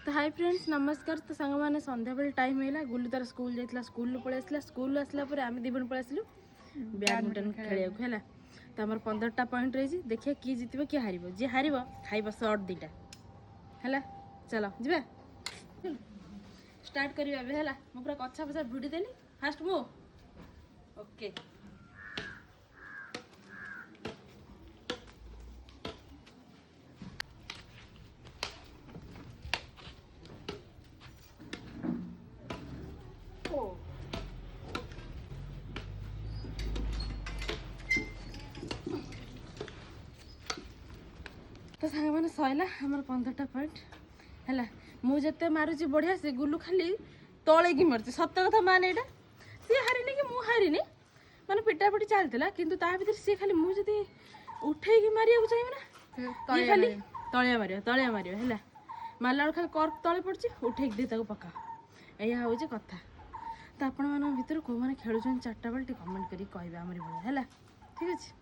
तो hi friends नमस्कार। तो सांग मैंने संध्या बेल टाइम है गुल्लू तार स्कूल जाइला स्कूल पळै आसला स्कूल आसला पर आम दी बन पळै आसलु बैडमिंटन खेलिया को हैला। तो हमर 15टा पॉइंट रही देखिए किए जितबो कि हारिबो जे हारिबो खाइबो शॉर्ट दीटा हैला। चलो जिबा स्टार्ट करिया बे हैला। मु पूरा कच्छा पछा भिडी देली फास्ट मु ओके। तो सांग मैंने सैला आमर 15टा पॉइंट है मुझे मारुची बढ़िया से गुल्लू खाली तले की मारुची सत कथा मान यहाँ सी हारिनी कि मुझे हारिनी मैंने पिटापिटी चलता कि भर सी खाली मुझे उठे मारे चाहिए ना ये खाली तलिया मार है मारला खाली कर्क तले पड़ी उठे दे पका यह हूँ कथा। तो आपण भितर कौ मैंने खेलुं 4टा बेल कमेंट करी कह आमरी भाई है ठीक अच्छे।